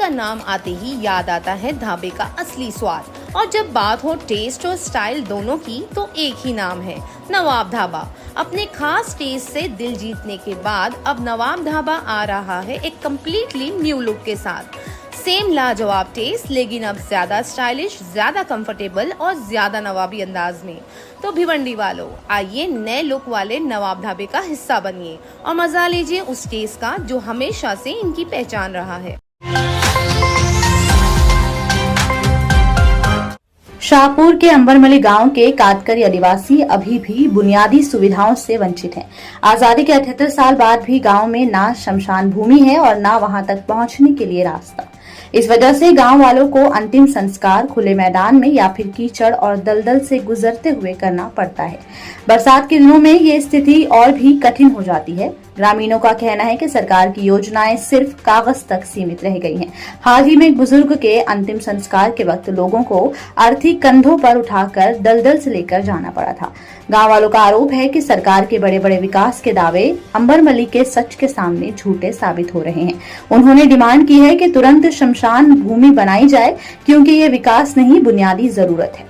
का नाम आते ही याद आता है ढाबे का असली स्वाद। और जब बात हो टेस्ट और स्टाइल दोनों की तो एक ही नाम है, नवाब ढाबा। अपने खास टेस्ट से दिल जीतने के बाद अब नवाब ढाबा आ रहा है एक कम्प्लीटली न्यू लुक के साथ। सेम लाजवाब टेस्ट, लेकिन अब ज्यादा स्टाइलिश, ज्यादा कंफर्टेबल और ज्यादा नवाबी अंदाज में। तो भिवंडी वालों, आइए नए लुक वाले नवाब ढाबे का हिस्सा बनिए और मजा लीजिए उस टेस्ट का जो हमेशा से इनकी पहचान रहा है। शाहपुर के अंबरमली गांव के कातकरी आदिवासी अभी भी बुनियादी सुविधाओं से वंचित हैं। आजादी के 78 साल बाद भी गांव में ना शमशान भूमि है और ना वहां तक पहुंचने के लिए रास्ता। इस वजह से गांव वालों को अंतिम संस्कार खुले मैदान में या फिर कीचड़ और दलदल से गुजरते हुए करना पड़ता है। बरसात के दिनों में ये स्थिति और भी कठिन हो जाती है। ग्रामीणों का कहना है कि सरकार की योजनाएं सिर्फ कागज तक सीमित रह गई हैं। हाल ही में एक बुजुर्ग के अंतिम संस्कार के वक्त लोगों को अर्थी कंधों पर उठाकर दलदल से लेकर जाना पड़ा था। गांव वालों का आरोप है कि सरकार के बड़े बड़े विकास के दावे अंबरमली के सच के सामने झूठे साबित हो रहे हैं। उन्होंने डिमांड की है कि तुरंत शमशान भूमि बनाई जाए, क्योंकि ये विकास नहीं, बुनियादी जरूरत है।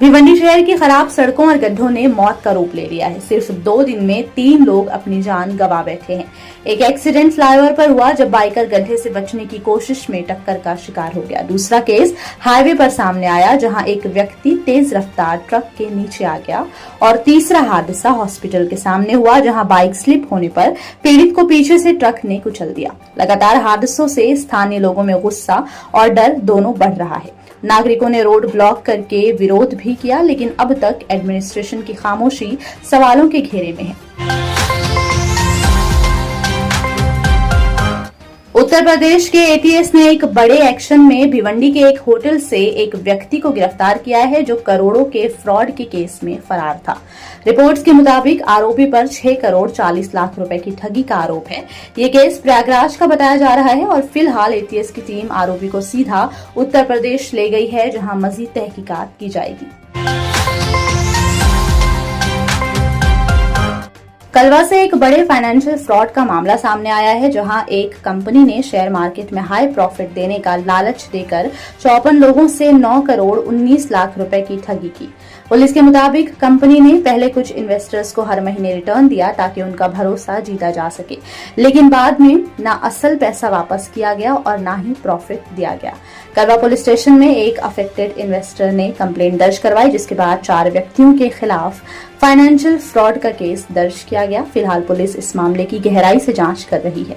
भिवंडी शहर की खराब सड़कों और गड्ढों ने मौत का रूप ले लिया है। सिर्फ 2 दिन में 3 लोग अपनी जान गंवा बैठे हैं। एक एक्सीडेंट फ्लाईओवर पर हुआ जब बाइकर गड्ढे से बचने की कोशिश में टक्कर का शिकार हो गया। दूसरा केस हाईवे पर सामने आया, जहां एक व्यक्ति तेज रफ्तार ट्रक के नीचे आ गया। और तीसरा हादसा हॉस्पिटल के सामने हुआ, जहां बाइक स्लिप होने पर पीड़ित को पीछे से ट्रक ने कुचल दिया। लगातार हादसों से स्थानीय लोगों में गुस्सा और डर दोनों बढ़ रहा है। नागरिकों ने रोड ब्लॉक करके विरोध भी किया, लेकिन अब तक एडमिनिस्ट्रेशन की खामोशी सवालों के घेरे में है। उत्तर प्रदेश के एटीएस ने एक बड़े एक्शन में भिवंडी के एक होटल से एक व्यक्ति को गिरफ्तार किया है, जो करोड़ों के फ्रॉड के केस में फरार था। रिपोर्ट्स के मुताबिक आरोपी पर 6 करोड़ 40 लाख रुपए की ठगी का आरोप है। ये केस प्रयागराज का बताया जा रहा है और फिलहाल एटीएस की टीम आरोपी को सीधा उत्तर प्रदेश ले गई है, जहां मजीद तहकीकात की जाएगी। कलवा से एक बड़े फाइनेंशियल फ्रॉड का मामला सामने आया है, जहां एक कंपनी ने शेयर मार्केट में हाई प्रॉफिट देने का लालच देकर 54 लोगों से 9 करोड़ 19 लाख रुपए की ठगी की। पुलिस के मुताबिक कंपनी ने पहले कुछ इन्वेस्टर्स को हर महीने रिटर्न दिया ताकि उनका भरोसा जीता जा सके, लेकिन बाद में ना असल पैसा वापस किया गया और ना ही प्रॉफिट दिया गया। कलवा पुलिस स्टेशन में एक अफेक्टेड इन्वेस्टर ने कंप्लेंट दर्ज करवाई, जिसके बाद 4 व्यक्तियों के खिलाफ फाइनेंशियल फ्रॉड का केस दर्ज किया गया। फिलहाल पुलिस इस मामले की गहराई से जांच कर रही है।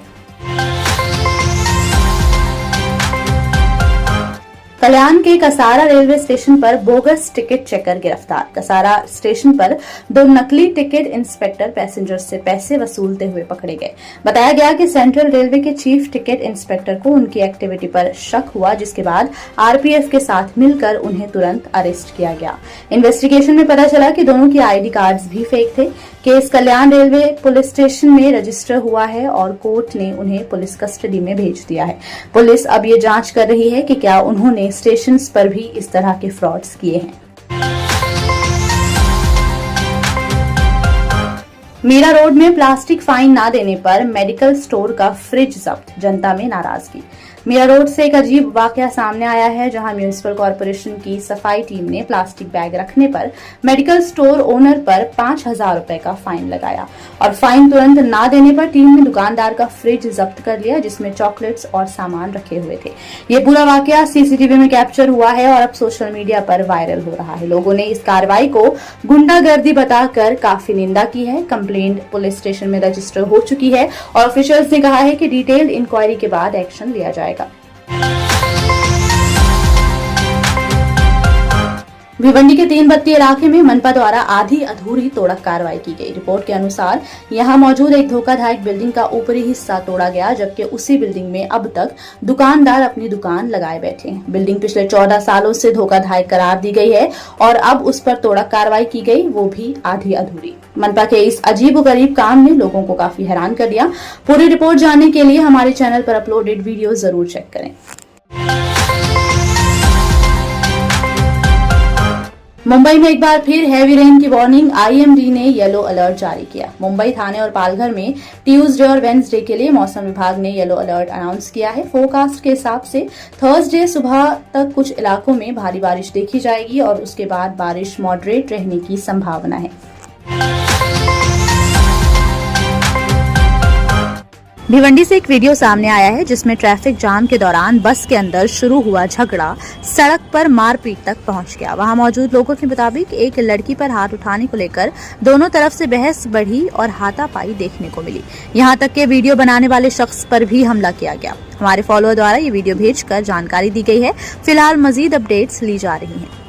कल्याण के कसारा रेलवे स्टेशन पर बोगस टिकट चेकर गिरफ्तार। कसारा स्टेशन पर 2 नकली टिकट इंस्पेक्टर पैसेंजर से पैसे वसूलते हुए पकड़े गए। बताया गया कि सेंट्रल रेलवे के चीफ टिकट इंस्पेक्टर को उनकी एक्टिविटी पर शक हुआ, जिसके बाद आरपीएफ के साथ मिलकर उन्हें तुरंत अरेस्ट किया गया। इन्वेस्टिगेशन में पता चला कि दोनों की आईडी कार्ड्स भी फेक थे। केस कल्याण रेलवे पुलिस स्टेशन में रजिस्टर हुआ है और कोर्ट ने उन्हें पुलिस कस्टडी में भेज दिया है। पुलिस अब ये जांच कर रही है कि क्या उन्होंने स्टेशन पर भी इस तरह के फ्रॉड्स किए हैं। मीरा रोड में प्लास्टिक फाइन ना देने पर मेडिकल स्टोर का फ्रिज जब्त, जनता में नाराजगी। मीरा रोड से एक अजीब वाकया सामने आया है, जहां म्युनिसिपल कॉर्पोरेशन की सफाई टीम ने प्लास्टिक बैग रखने पर मेडिकल स्टोर ओनर पर 5000 रुपए का फाइन लगाया और फाइन तुरंत ना देने पर टीम ने दुकानदार का फ्रिज जब्त कर लिया, जिसमें चॉकलेट्स और सामान रखे हुए थे। ये पूरा वाकया सीसीटीवी में कैप्चर हुआ है और अब सोशल मीडिया पर वायरल हो रहा है। लोगों ने इस कार्रवाई को गुंडागर्दी बताकर काफी निंदा की है। कंप्लेंट पुलिस स्टेशन में रजिस्टर हो चुकी है और ऑफिशियल्स ने कहा है कि डिटेल्ड इंक्वायरी के बाद एक्शन लिया जाएगा। भिवंडी के 3 बत्ती इलाके में मनपा द्वारा आधी अधूरी तोड़क कार्रवाई की गई। रिपोर्ट के अनुसार यहां मौजूद एक धोखाधायक बिल्डिंग का ऊपरी हिस्सा तोड़ा गया, जबकि उसी बिल्डिंग में अब तक दुकानदार अपनी दुकान लगाए बैठे हैं। बिल्डिंग पिछले 14 सालों से धोखाधायक करार दी गई है और अब उस पर तोड़क कार्रवाई की गई, वो भी आधी अधूरी। मनपा के इस अजीबोगरीब काम ने लोगों को काफी हैरान कर दिया। पूरी रिपोर्ट जानने के लिए हमारे चैनल पर अपलोडेड वीडियो जरूर चेक करें। मुंबई में एक बार फिर हैवी रेन की वार्निंग, आईएमडी ने येलो अलर्ट जारी किया। मुंबई, थाने और पालघर में ट्यूसडे और वेडनेसडे के लिए मौसम विभाग ने येलो अलर्ट अनाउंस किया है। फोरकास्ट के हिसाब से थर्सडे सुबह तक कुछ इलाकों में भारी बारिश देखी जाएगी और उसके बाद बारिश मॉडरेट रहने की संभावना है। भिवंडी से एक वीडियो सामने आया है जिसमें ट्रैफिक जाम के दौरान बस के अंदर शुरू हुआ झगड़ा सड़क पर मारपीट तक पहुंच गया। वहां मौजूद लोगों के मुताबिक एक लड़की पर हाथ उठाने को लेकर दोनों तरफ से बहस बढ़ी और हाथापाई देखने को मिली। यहां तक कि वीडियो बनाने वाले शख्स पर भी हमला किया गया। हमारे फॉलोअर द्वारा ये वीडियो भेजकर जानकारी दी गई है। फिलहाल मजीद अपडेट्स ली जा रही हैं।